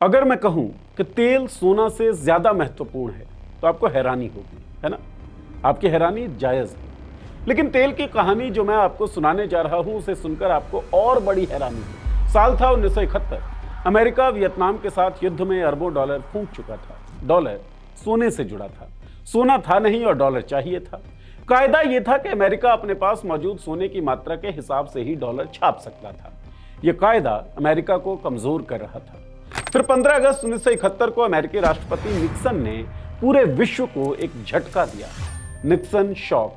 अगर मैं कहूं कि तेल सोना से ज्यादा महत्वपूर्ण है तो आपको हैरानी होगी, है ना? आपकी हैरानी जायज है। लेकिन तेल की कहानी जो मैं आपको सुनाने जा रहा हूं उसे सुनकर आपको और बड़ी हैरानी होगी। साल था 1971। अमेरिका वियतनाम के साथ युद्ध में अरबों डॉलर फूंक चुका था। डॉलर सोने से जुड़ा था, सोना था नहीं और डॉलर चाहिए था। कायदा यह था कि अमेरिका अपने पास मौजूद सोने की मात्रा के हिसाब से ही डॉलर छाप सकता था। यह कायदा अमेरिका को कमजोर कर रहा था। फिर 15 अगस्त 1971 को अमेरिकी राष्ट्रपति निक्सन ने पूरे विश्व को एक झटका दिया, निक्सन शॉक।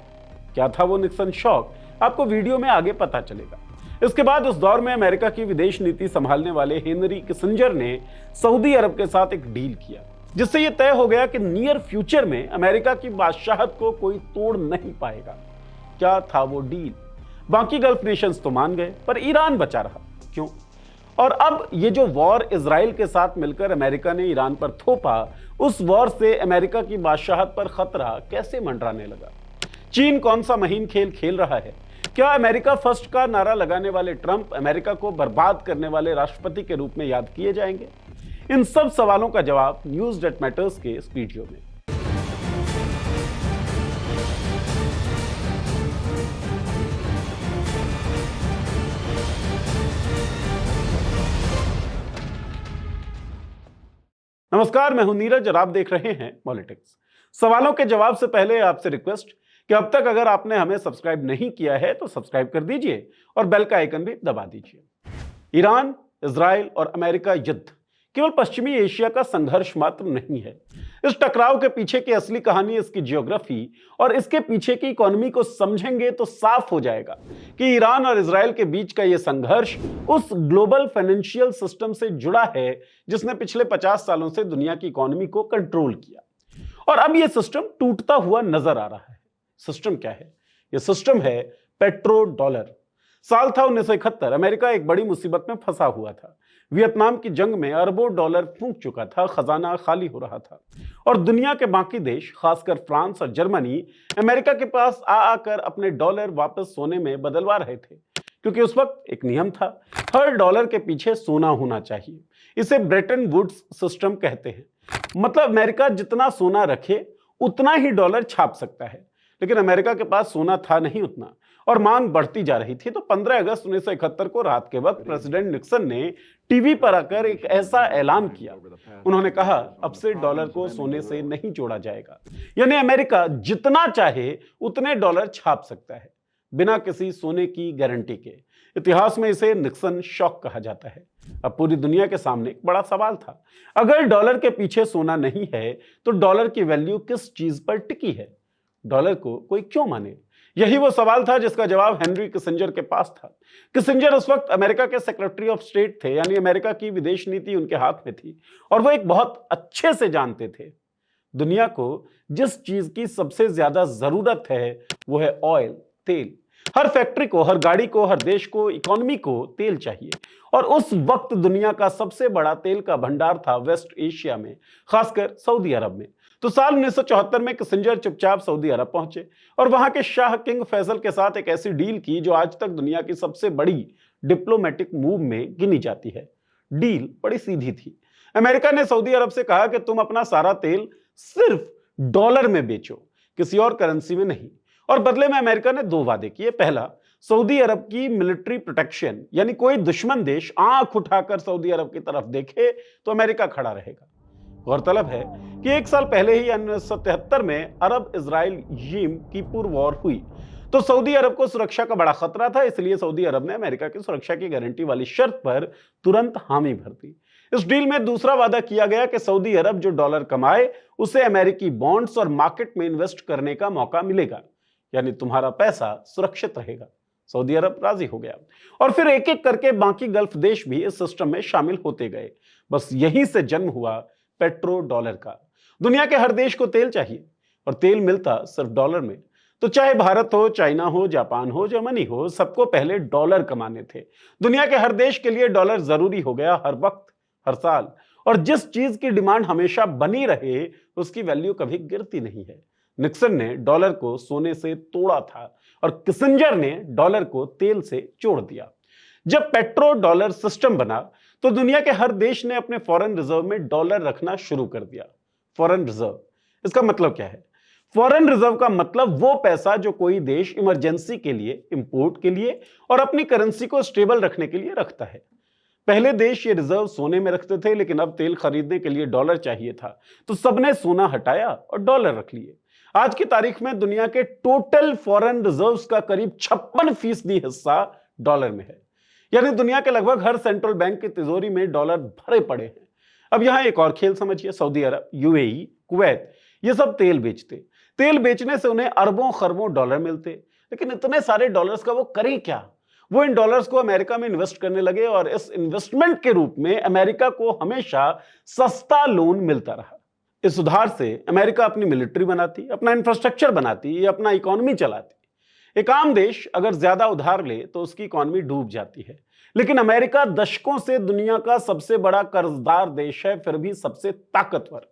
क्या था वो निक्सन शॉक, आपको वीडियो में आगे पता चलेगा। इसके बाद उस दौर में अमेरिका की विदेश नीति संभालने वाले हेनरी किसिंजर ने सऊदी अरब के साथ एक डील किया, जिससे यह तय हो गया कि नियर फ्यूचर में अमेरिका की बादशाहत को कोई तोड़ नहीं पाएगा। क्या था वो डील? बाकी गल्फ नेशंस तो मान गए, पर ईरान बचा रहा। क्यों? और अब ये जो वॉर इजराइल के साथ मिलकर अमेरिका ने ईरान पर थोपा, उस वॉर से अमेरिका की बादशाहत पर खतरा कैसे मंडराने लगा? चीन कौन सा महीन खेल खेल रहा है? क्या अमेरिका फर्स्ट का नारा लगाने वाले ट्रंप अमेरिका को बर्बाद करने वाले राष्ट्रपति के रूप में याद किए जाएंगे? इन सब सवालों का जवाब न्यूज़ दैट मैटर्स के इस वीडियो में। नमस्कार, मैं हूं नीरज और आप देख रहे हैं पॉलिटिक्स। सवालों के जवाब से पहले आपसे रिक्वेस्ट कि अब तक अगर आपने हमें सब्सक्राइब नहीं किया है तो सब्सक्राइब कर दीजिए और बेल का आइकन भी दबा दीजिए। ईरान, इजराइल और अमेरिका युद्ध केवल पश्चिमी एशिया का संघर्ष मात्र नहीं है। इस टकराव के पीछे की असली कहानी, इसकी जियोग्राफी और इसके पीछे की इकोनॉमी को समझेंगे तो साफ हो जाएगा कि ईरान और इजराइल के बीच का यह संघर्ष उस ग्लोबल फाइनेंशियल सिस्टम से जुड़ा है जिसने पिछले 50 सालों से दुनिया की इकोनॉमी को कंट्रोल किया। और अब यह सिस्टम टूटता हुआ नजर आ रहा है। सिस्टम क्या है? यह सिस्टम है पेट्रो डॉलर। साल था 1971। अमेरिका एक बड़ी मुसीबत में फंसा हुआ था। वियतनाम की जंग में अरबों डॉलर फूंक चुका था, खजाना खाली हो रहा था और दुनिया के बाकी देश, खासकर फ्रांस और जर्मनी, अमेरिका के पास आकर अपने डॉलर वापस सोने में बदलवा रहे थे। क्योंकि उस वक्त एक नियम था, हर डॉलर के पीछे सोना होना चाहिए। इसे ब्रेटन वुड्स सिस्टम कहते हैं। मतलब अमेरिका जितना सोना रखे उतना ही डॉलर छाप सकता है। लेकिन अमेरिका के पास सोना था नहीं उतना और मांग बढ़ती जा रही थी। तो 15 अगस्त 1971 को रात के वक्त प्रेसिडेंट निक्सन ने टीवी पर आकर एक ऐसा ऐलान किया। उन्होंने कहा, अब से डॉलर को सोने से नहीं जोड़ा जाएगा। यानी अमेरिका जितना चाहे उतने डॉलर छाप सकता है बिना किसी सोने की गारंटी के। इतिहास में इसे निक्सन शॉक कहा जाता है। अब पूरी दुनिया के सामने एक बड़ा सवाल था, अगर डॉलर के पीछे सोना नहीं है तो डॉलर की वैल्यू किस चीज पर टिकी है? डॉलर को कोई क्यों माने? यही वो सवाल था जिसका जवाब हेनरी किसिंजर के पास था। किसिंजर उस वक्त अमेरिका के सेक्रेटरी ऑफ स्टेट थे, यानी अमेरिका की विदेश नीति उनके हाथ में थी और वो एक बहुत अच्छे से जानते थे दुनिया को जिस चीज की सबसे ज्यादा जरूरत है वो है ऑयल, तेल। हर फैक्ट्री को, हर गाड़ी को, हर देश को, इकोनॉमी को तेल चाहिए। और उस वक्त दुनिया का सबसे बड़ा तेल का भंडार था वेस्ट एशिया में, खासकर सऊदी अरब में। तो साल 1974 में किसिंजर चुपचाप सऊदी अरब पहुंचे और वहां के शाह किंग फैसल के साथ एक ऐसी डील की जो आज तक दुनिया की सबसे बड़ी डिप्लोमेटिक मूव में गिनी जाती है। डील बड़ी सीधी थी। अमेरिका ने सऊदी अरब से कहा कि तुम अपना सारा तेल सिर्फ डॉलर में बेचो, किसी और करेंसी में नहीं। और बदले में अमेरिका ने दो वादे किए। पहला, सऊदी अरब की मिलिट्री प्रोटेक्शन, यानी कोई दुश्मन देश आंख उठाकर सऊदी अरब की तरफ देखे तो अमेरिका खड़ा रहेगा। गौरतलब है कि एक साल पहले ही 1973 में अरब इजराइल यीम की पूर्व वॉर हुई, तो सऊदी अरब को सुरक्षा का बड़ा खतरा था। इसलिए सऊदी अरब ने अमेरिका की सुरक्षा की गारंटी वाली शर्त पर तुरंत हामी भर दी। इस डील में दूसरा वादा किया गया कि सऊदी अरब जो डॉलर कमाए उसे अमेरिकी बॉन्ड्स और मार्केट में इन्वेस्ट करने का मौका मिलेगा, यानी तुम्हारा पैसा सुरक्षित रहेगा। सऊदी अरब राजी हो गया और फिर एक एक करके बाकी गल्फ देश भी इस सिस्टम में शामिल होते गए। बस यहीं से जन्म हुआ पेट्रो डॉलर का। दुनिया के हर देश को तेल चाहिए और तेल मिलता सिर्फ डॉलर में। तो चाहे भारत हो, चाइना हो, जापान हो, जर्मनी हो, सबको पहले डॉलर कमाने थे। दुनिया के हर देश के लिए डॉलर जरूरी हो गया, हर वक्त, हर साल। और जिस चीज की डिमांड हमेशा बनी रहे उसकी वैल्यू कभी गिरती नहीं है। निक्सन ने डॉलर को सोने से तोड़ा था और किसिंजर ने डॉलर को तेल से जोड़ दिया। जब पेट्रो डॉलर सिस्टम बना तो दुनिया के हर देश ने अपने फॉरेन रिजर्व में डॉलर रखना शुरू कर दिया। फॉरेन रिजर्व, इसका मतलब क्या है? फॉरेन रिजर्व का मतलब वो पैसा जो कोई देश इमरजेंसी के लिए, इंपोर्ट के लिए और अपनी करेंसी को स्टेबल रखने के लिए रखता है। पहले देश ये रिजर्व सोने में रखते थे, लेकिन अब तेल खरीदने के लिए डॉलर चाहिए था, तो सबने सोना हटाया और डॉलर रख लिए। आज की तारीख में दुनिया के टोटल फॉरेन रिजर्व्स का करीब 56% हिस्सा डॉलर में है। यानी दुनिया के लगभग हर सेंट्रल बैंक की तिजोरी में डॉलर भरे पड़े हैं। अब यहां एक और खेल समझिए। सऊदी अरब, यूएई, कुवैत, ये सब तेल बेचते। तेल बेचने से उन्हें अरबों खरबों डॉलर मिलते, लेकिन इतने सारे डॉलर्स का वो करें क्या? वो इन डॉलर्स को अमेरिका में इन्वेस्ट करने लगे और इस इन्वेस्टमेंट के रूप में अमेरिका को हमेशा सस्ता लोन मिलता रहा। इस उधार से अमेरिका अपनी मिलिट्री बनाती, अपना इंफ्रास्ट्रक्चर बनाती, अपना इकोनॉमी चलाती। एक आम देश अगर ज्यादा उधार ले तो उसकी इकोनॉमी डूब जाती है, लेकिन अमेरिका दशकों से दुनिया का सबसे बड़ा कर्जदार देश है, फिर भी सबसे ताकतवर।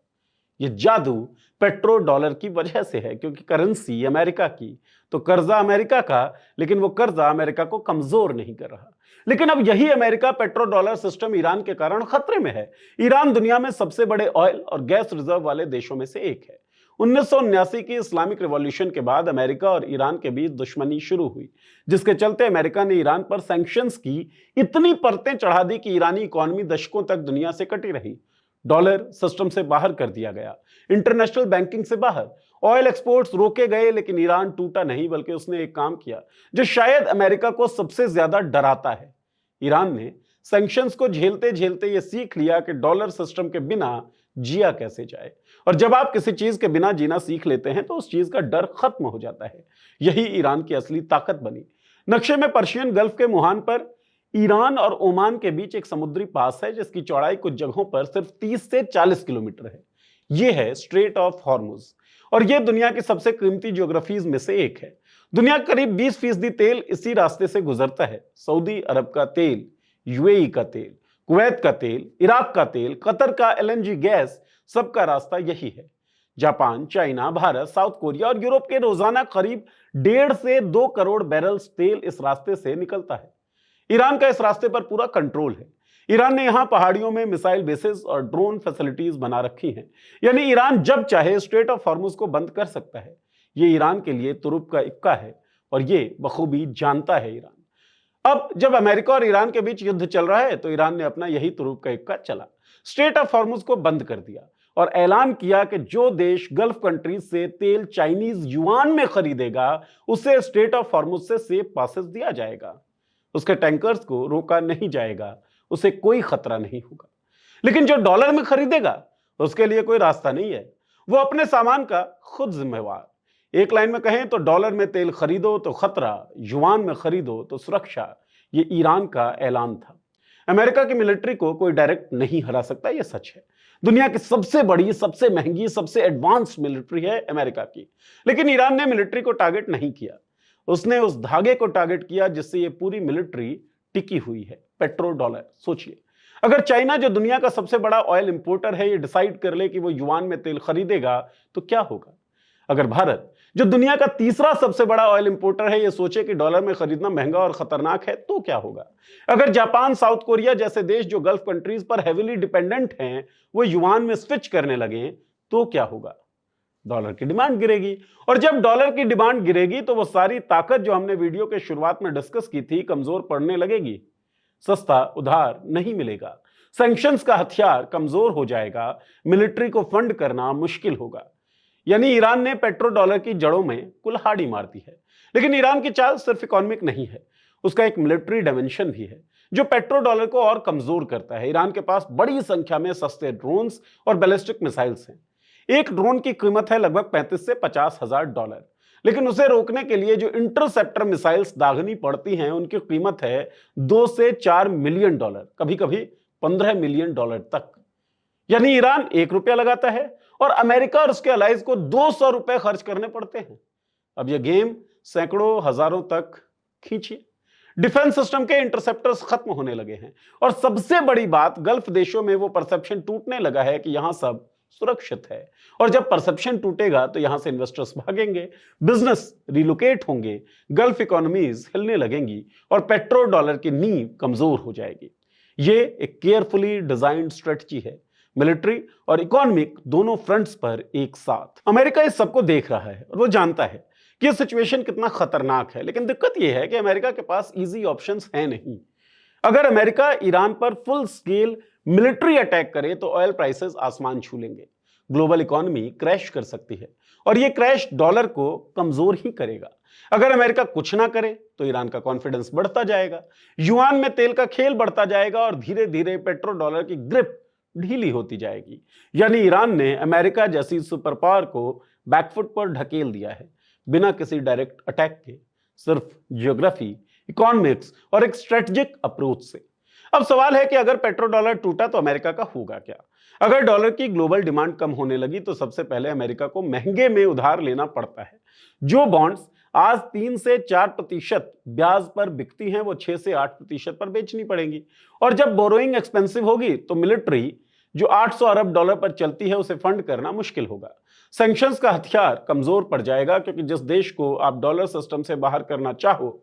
ये जादू पेट्रो डॉलर की वजह से है, क्योंकि करेंसी अमेरिका की तो कर्जा अमेरिका का, लेकिन वो कर्जा अमेरिका को कमजोर नहीं कर रहा। लेकिन अब यही America petro dollar system Iran के कारण खतरे में है। ईरान दुनिया में सबसे बड़े ऑयल और गैस रिजर्व वाले देशों में से एक है। 1979 की इस्लामिक रिवॉल्यूशन के बाद अमेरिका और ईरान के बीच दुश्मनी शुरू हुई, जिसके चलते अमेरिका ने ईरान पर सैंक्शंस की इतनी परतें चढ़ा दी कि ईरानी इकोनॉमी दशकों तक दुनिया से कटी रही। डॉलर सिस्टम से बाहर कर दिया गया, इंटरनेशनल बैंकिंग से बाहर, ऑयल एक्सपोर्ट्स रोके गए, लेकिन ईरान टूटा नहीं, बल्कि उसने एक काम किया जो शायद अमेरिका को सबसे ज्यादा डराता है। ईरान ने सैंक्शंस को झेलते झेलते यह सीख लिया कि डॉलर सिस्टम के बिना जिया कैसे जाए। और जब आप किसी चीज के बिना जीना सीख लेते हैं तो उस चीज का डर खत्म हो जाता है। यही ईरान की असली ताकत बनी। नक्शे में पर्शियन गल्फ के मुहान पर ईरान और ओमान के बीच एक समुद्री पास है, जिसकी चौड़ाई कुछ जगहों पर सिर्फ 30 से 40 किलोमीटर है। यह है स्ट्रेट ऑफ हॉर्मुज, और यह दुनिया की सबसे कीमती ज्योग्राफीज में से एक है। दुनिया करीब 20% तेल इसी रास्ते से गुजरता है। सऊदी अरब का तेल, यूएई का तेल, कुवैत का तेल, इराक का तेल, कतर का एलएनजी गैस, सबका रास्ता यही है। Japan, China, Bharat, south Korea और यूरोप के रोजाना करीब 1.5 से 2 करोड़ बैरल्स तेल इस रास्ते से निकलता है। ईरान का इस रास्ते पर पूरा कंट्रोल है। ईरान ने यहां पहाड़ियों में मिसाइल बेसेस और ड्रोन फैसिलिटीज बना रखी हैं। यानी ईरान जब चाहे स्ट्रेट ऑफ हॉर्मुज को बंद कर सकता है। ये ईरान के लिए तुरुप का इक्का है, और ये बखूबी जानता है ईरान। अब जब अमेरिका और ईरान के बीच युद्ध चल रहा है, तो ईरान ने अपना यही तुरुप का इक्का चला, स्ट्रेट ऑफ हॉर्मुज को बंद कर दिया और ऐलान किया कि जो देश गल्फ कंट्रीज से तेल चाइनीज युआन में खरीदेगा, उसे स्ट्रेट ऑफ हॉर्मुज से सेफ पासेस दिया जाएगा। उसके टैंकर्स को रोका नहीं जाएगा, उसे कोई खतरा नहीं होगा। लेकिन जो डॉलर में खरीदेगा, उसके लिए कोई रास्ता नहीं है। वो अपने सामान का खुद जिम्मेवार। एक लाइन में कहें तो डॉलर में तेल खरीदो तो खतरा, युआन में खरीदो तो सुरक्षा। ये ईरान का ऐलान था। अमेरिका की मिलिट्री को कोई डायरेक्ट नहीं हरा सकता, यह सच है। दुनिया की सबसे बड़ी, सबसे महंगी, सबसे एडवांस मिलिट्री है अमेरिका की। लेकिन ईरान ने मिलिट्री को टारगेट नहीं किया। उसने उस धागे को टारगेट किया जिससे ये पूरी मिलिट्री टिकी हुई है, पेट्रो डॉलर। सोचिए, अगर चाइना, जो दुनिया का सबसे बड़ा ऑयल इंपोर्टर है, ये डिसाइड कर ले कि वो युआन में तेल खरीदेगा, तो क्या होगा? अगर भारत, जो दुनिया का तीसरा सबसे बड़ा ऑयल इंपोर्टर है, ये सोचे कि डॉलर में खरीदना महंगा और खतरनाक है, तो क्या होगा? अगर जापान, साउथ कोरिया जैसे देश जो गल्फ कंट्रीज पर हेविली डिपेंडेंट हैं, वो युआन में स्विच करने लगे, तो क्या होगा? डॉलर की डिमांड गिरेगी, और जब डॉलर की डिमांड गिरेगी तो वो सारी ताकत जो हमने वीडियो के शुरुआत में डिस्कस की थी, कमजोर पड़ने लगेगी। सस्ता उधार नहीं मिलेगा, सैंक्शंस का हथियार कमजोर हो जाएगा, मिलिट्री को फंड करना मुश्किल होगा। यानी ईरान ने पेट्रो डॉलर की जड़ों में कुल्हाड़ी मार दी है। लेकिन ईरान की चाल सिर्फ इकोनॉमिक नहीं है, उसका एक मिलिट्री डायमेंशन भी है जो पेट्रो डॉलर को और कमजोर करता है। ईरान के पास बड़ी संख्या में सस्ते ड्रोन्स और बैलिस्टिक मिसाइल्स हैं। एक ड्रोन की कीमत है लगभग 35 से 50 हजार डॉलर, लेकिन उसे रोकने के लिए जो इंटरसेप्टर मिसाइल्स दागनी पड़ती हैं, उनकी कीमत है 2 से 4 मिलियन डॉलर, कभी कभी 15 मिलियन डॉलर तक। यानी ईरान 1 रुपया लगाता है और अमेरिका और उसके अलाइज को 200 रुपए खर्च करने पड़ते हैं। अब यह गेम सैकड़ों हजारों तक खींचिए। डिफेंस सिस्टम के इंटरसेप्टर्स खत्म होने लगे हैं, और सबसे बड़ी बात, गल्फ देशों में वो परसेप्शन टूटने लगा है कि यहां सब सुरक्षित है। और जब परसेप्शन टूटेगा तो यहां से इन्वेस्टर्स भागेंगे, बिजनेस रिलोकेट होंगे, गल्फ इकोनॉमीज हिलने लगेंगी और पेट्रो डॉलर की नींव कमजोर हो जाएगी। ये एक केयरफुली डिजाइंड स्ट्रेटजी है, मिलिट्री और इकोनॉमिक दोनों फ्रंट्स पर एक साथ। अमेरिका इस सबको देख रहा है और वो जानता है कि ये सिचुएशन कितना खतरनाक है, लेकिन दिक्कत यह है कि अमेरिका के पास इजी ऑप्शंस हैं नहीं। अगर अमेरिका ईरान पर फुल स्केल मिलिट्री अटैक करे तो ऑयल प्राइसेस आसमान छू लेंगे, ग्लोबल इकोनॉमी क्रैश कर सकती है और यह क्रैश डॉलर को कमजोर ही करेगा। अगर अमेरिका कुछ ना करे तो ईरान का कॉन्फिडेंस बढ़ता जाएगा, युआन में तेल का खेल बढ़ता जाएगा और धीरे धीरे पेट्रो डॉलर की ग्रिप ढीली होती जाएगी। यानी ईरान ने अमेरिका जैसी सुपर पावर को बैकफुट पर ढकेल दिया है, बिना किसी डायरेक्ट अटैक के, सिर्फ ज्योग्राफी, इकोनॉमिक्स और एक स्ट्रेटेजिक अप्रोच से। अब सवाल है कि अगर पेट्रो डॉलर टूटा तो अमेरिका का होगा क्या? अगर डॉलर की ग्लोबल डिमांड कम होने लगी तो सबसे पहले अमेरिका को महंगे में उधार लेना पड़ता है। जो बॉन्ड्स आज 3 से 4% ब्याज पर बिकती हैं वो 6 से 8% पर बेचनी पड़ेंगी। और जब बोरोइंग एक्सपेंसिव होगी तो मिलिट्री जो 800 अरब डॉलर पर चलती है उसे फंड करना मुश्किल होगा। सैंक्शंस का हथियार कमजोर पड़ जाएगा, क्योंकि जिस देश को आप डॉलर सिस्टम से बाहर करना चाहो,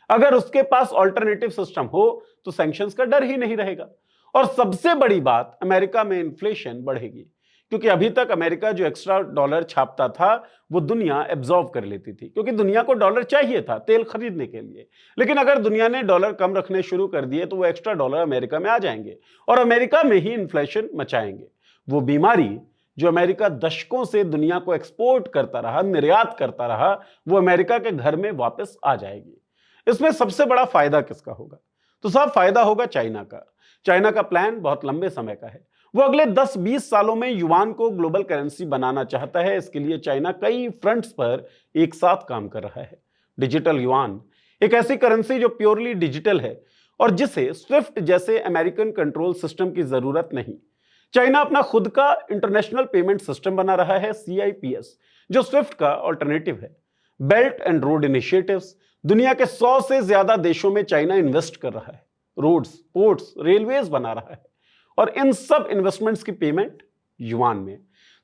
अगर उसके पास ऑल्टरनेटिव सिस्टम हो तो सैंक्शंस का डर ही नहीं रहेगा। और सबसे बड़ी बात, अमेरिका में इन्फ्लेशन बढ़ेगी, क्योंकि अभी तक अमेरिका जो एक्स्ट्रा डॉलर छापता था वो दुनिया एब्जॉर्व कर लेती थी, क्योंकि दुनिया को डॉलर चाहिए था तेल खरीदने के लिए। लेकिन अगर दुनिया ने डॉलर कम रखने शुरू कर दिए तो वो एक्स्ट्रा डॉलर अमेरिका में आ जाएंगे और अमेरिका में ही इन्फ्लेशन मचाएंगे। वो बीमारी जो अमेरिका दशकों से दुनिया को एक्सपोर्ट करता रहा, निर्यात करता रहा, वो अमेरिका के घर में वापस आ जाएगी। इसमें सबसे बड़ा फायदा किसका होगा? तो सब फायदा होगा चाइना का। चाइना का प्लान बहुत लंबे समय का है। वो अगले 10-20 सालों में युआन को ग्लोबल करेंसी बनाना चाहता है। इसके लिए चाइना कई फ्रंट्स पर एक साथ काम कर रहा है। डिजिटल युआन, एक ऐसी करेंसी जो प्योरली डिजिटल है और जिसे स्विफ्ट जैसे अमेरिकन कंट्रोल सिस्टम की जरूरत नहीं। चाइना अपना खुद का इंटरनेशनल पेमेंट सिस्टम बना रहा है, CIPS, जो स्विफ्ट का ऑल्टरनेटिव है। बेल्ट एंड रोड इनिशिएटिव्स, दुनिया के 100 से ज्यादा देशों में चाइना इन्वेस्ट कर रहा है। रोड्स, पोर्ट्स, रेलवेज बना रहा है और इन सब इन्वेस्टमेंट्स की पेमेंट युआन में।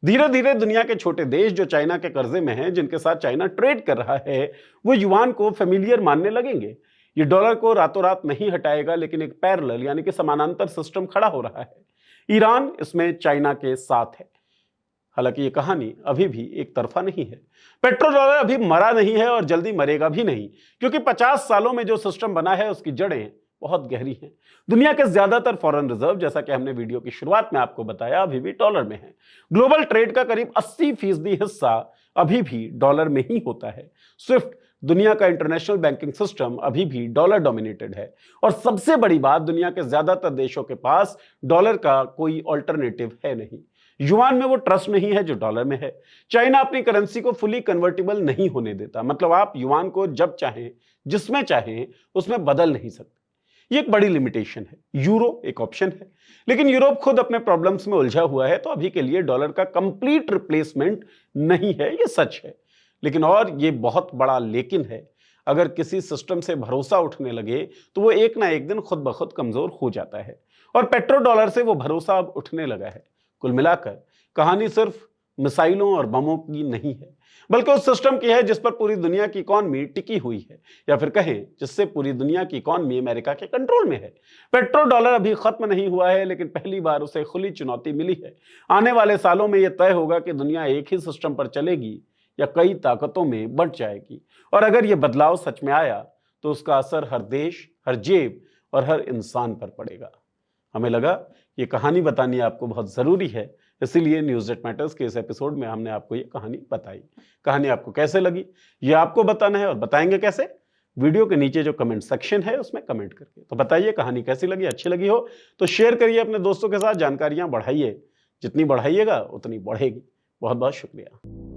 धीरे धीरे दुनिया के छोटे देश जो चाइना के कर्जे में हैं, जिनके साथ चाइना ट्रेड कर रहा है, वो युआन को फेमिलियर मानने लगेंगे। ये डॉलर को रातों रात नहीं हटाएगा, लेकिन एक पैरेलल यानी कि समानांतर सिस्टम खड़ा हो रहा है। ईरान इसमें चाइना के साथ है। हालांकि ये कहानी अभी भी एक तरफा नहीं है। पेट्रो डॉलर अभी मरा नहीं है और जल्दी मरेगा भी नहीं, क्योंकि 50 सालों में जो सिस्टम बना है उसकी जड़ें बहुत गहरी हैं। दुनिया के ज्यादातर फॉरेन रिजर्व, जैसा कि हमने वीडियो की शुरुआत में आपको बताया, अभी भी डॉलर में है। ग्लोबल ट्रेड का करीब 80% हिस्सा अभी भी डॉलर में ही होता है। स्विफ्ट, दुनिया का इंटरनेशनल बैंकिंग सिस्टम, अभी भी डॉलर डोमिनेटेड है। और सबसे बड़ी बात, दुनिया के ज्यादातर देशों के पास डॉलर का कोई ऑल्टरनेटिव है नहीं। युआन में वो ट्रस्ट नहीं है जो डॉलर में है। चाइना अपनी करेंसी को फुली कन्वर्टिबल नहीं होने देता, मतलब आप युआन को जब चाहें, जिसमें चाहें, उसमें बदल नहीं सकते। ये एक बड़ी लिमिटेशन है। यूरो एक ऑप्शन है, लेकिन यूरोप खुद अपने प्रॉब्लम्स में उलझा हुआ है, तो अभी के लिए डॉलर का कंप्लीट रिप्लेसमेंट नहीं है, ये सच है। लेकिन और ये बहुत बड़ा लेकिन है, अगर किसी सिस्टम से भरोसा उठने लगे तो वो एक ना एक दिन खुद ब खुद कमजोर हो जाता है, और पेट्रो डॉलर से वो भरोसा अब उठने लगा है। कुल मिलाकर कहानी सिर्फ मिसाइलों और बमों की नहीं है, बल्कि उस सिस्टम की है जिस पर पूरी दुनिया की इकॉनमी टिकी हुई है, या फिर कहें जिससे पूरी दुनिया की इकॉनमी अमेरिका के कंट्रोल में है। पेट्रो डॉलर अभी खत्म नहीं हुआ है, लेकिन पहली बार उसे खुली चुनौती मिली है। आने वाले सालों में यह तय होगा कि दुनिया एक ही सिस्टम पर चलेगी या कई ताकतों में बढ़ जाएगी। और अगर यह बदलाव सच में आया तो उसका असर हर देश, हर जेब और हर इंसान पर पड़ेगा। हमें लगा ये कहानी बतानी आपको बहुत जरूरी है, इसीलिए न्यूज़ दैट मैटर्स के इस एपिसोड में हमने आपको ये कहानी बताई। कहानी आपको कैसे लगी ये आपको बताना है, और बताएंगे कैसे? वीडियो के नीचे जो कमेंट सेक्शन है उसमें कमेंट करके तो बताइए कहानी कैसी लगी। अच्छी लगी हो तो शेयर करिए अपने दोस्तों के साथ, जानकारियां बढ़ाइए। जितनी बढ़ाइएगा उतनी बढ़ेगी। बहुत बहुत शुक्रिया।